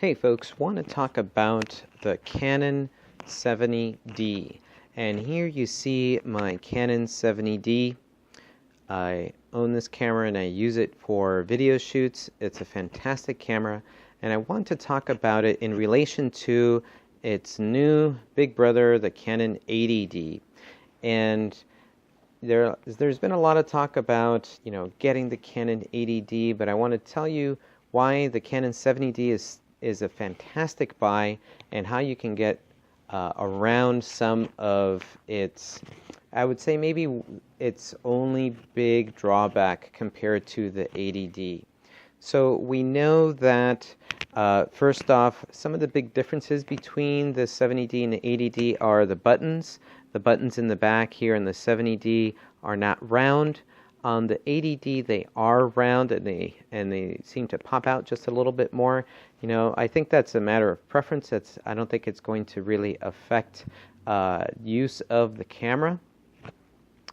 Hey folks, want to talk about the Canon 70D. And here you see my Canon 70D. I own this camera and I use it for video shoots. It's a fantastic camera, and I want to talk about it in relation to its new big brother, the Canon 80D. And there's been a lot of talk about, getting the Canon 80D, but I want to tell you why the Canon 70D is a fantastic buy and how you can get around some of its, I would say maybe its only big drawback compared to the 80D. So we know that first off, some of the big differences between the 70D and the 80D are the buttons. The buttons in the back here in the 70D are not round. On the 80D, they are round and they seem to pop out just a little bit more. I think that's a matter of preference. I don't think it's going to really affect use of the camera.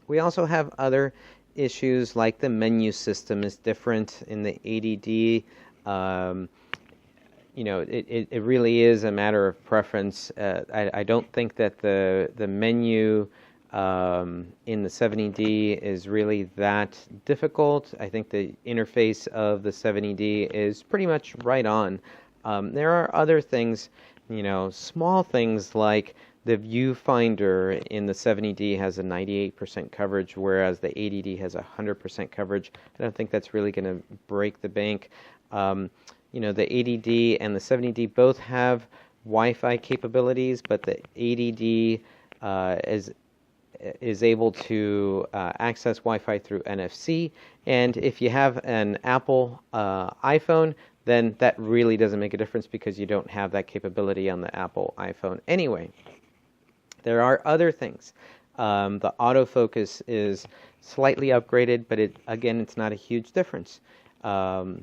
We also have other issues like the menu system is different in the 80D. It really is a matter of preference. I don't think that the menu in the 70D is really that difficult. I think the interface of the 70D is pretty much right on. There are other things, small things like the viewfinder in the 70D has a 98% coverage, whereas the 80D has 100% coverage. I don't think that's really going to break the bank. The 80D and the 70D both have Wi-Fi capabilities, but the 80D is able to access Wi-Fi through NFC. And if you have an Apple iPhone, then that really doesn't make a difference because you don't have that capability on the Apple iPhone anyway. There are other things. The autofocus is slightly upgraded, but it's not a huge difference. The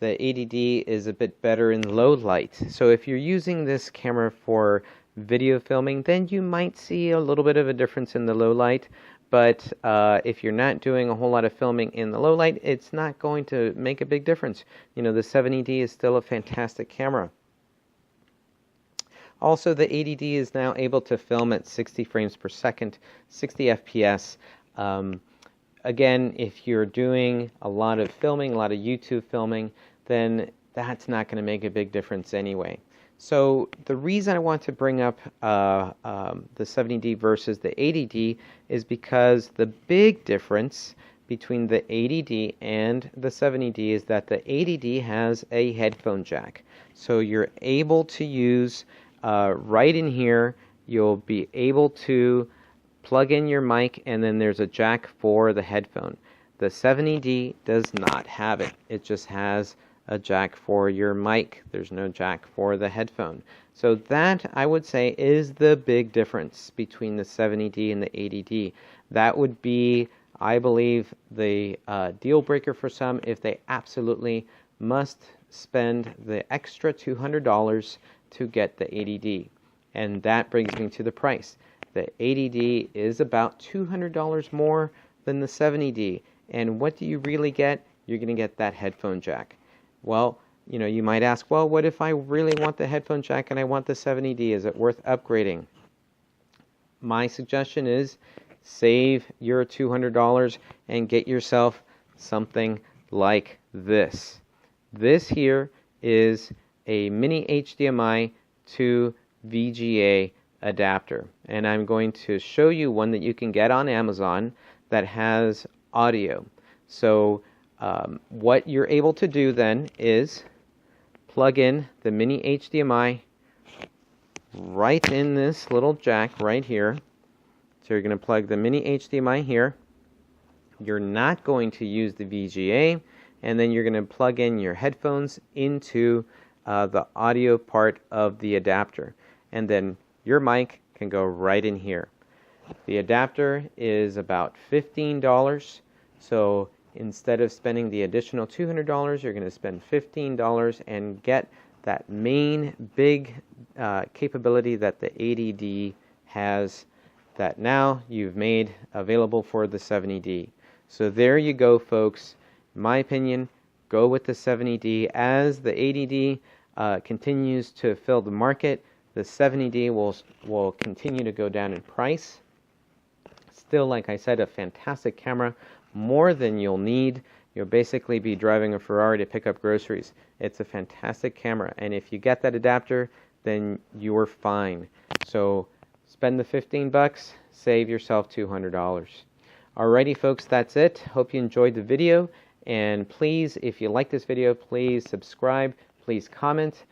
80D is a bit better in low light. So if you're using this camera for video filming, then you might see a little bit of a difference in the low light. But if you're not doing a whole lot of filming in the low light, it's not going to make a big difference. The 70D is still a fantastic camera. Also, the 80D is now able to film at 60 frames per second, 60 FPS. Again, if you're doing a lot of filming, a lot of YouTube filming, then that's not going to make a big difference anyway. So the reason I want to bring up the 70D versus the 80D is because the big difference between the 80D and the 70D is that the 80D has a headphone jack. So you're able to use, right in here, you'll be able to plug in your mic, and then there's a jack for the headphone. The 70D does not have it. It just has a jack for your mic. There's no jack for the headphone. So that, I would say, is the big difference between the 70D and the 80D. That would be, I believe, the deal breaker for some if they absolutely must spend the extra $200 to get the 80D. And that brings me to the price. The 80D is about $200 more than the 70D. And what do you really get? You're going to get that headphone jack. Well, you might ask, well, what if I really want the headphone jack and I want the 70D? Is it worth upgrading? My suggestion is save your $200 and get yourself something like this. This here is a mini HDMI to VGA adapter, and I'm going to show you one that you can get on Amazon that has audio. So what you're able to do then is plug in the mini HDMI right in this little jack right here. So you're going to plug the mini HDMI here. You're not going to use the VGA, and then you're going to plug in your headphones into the audio part of the adapter, and then your mic can go right in here. The adapter is about $15, so instead of spending the additional $200, you're going to spend $15 and get that main big capability that the 80D has, that now you've made available for the 70D. So there you go, folks. In my opinion, go with the 70D, as the 80D continues to fill the market, the 70D will continue to go down in price. Still, like I said, a fantastic camera, more than you'll need. You'll basically be driving a Ferrari to pick up groceries. It's a fantastic camera, and if you get that adapter, then you're fine. So spend the 15 bucks, save yourself $200. Alrighty folks, that's it. Hope you enjoyed the video, and please, if you like this video, please subscribe, please comment,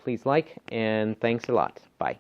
please like, and thanks a lot. Bye.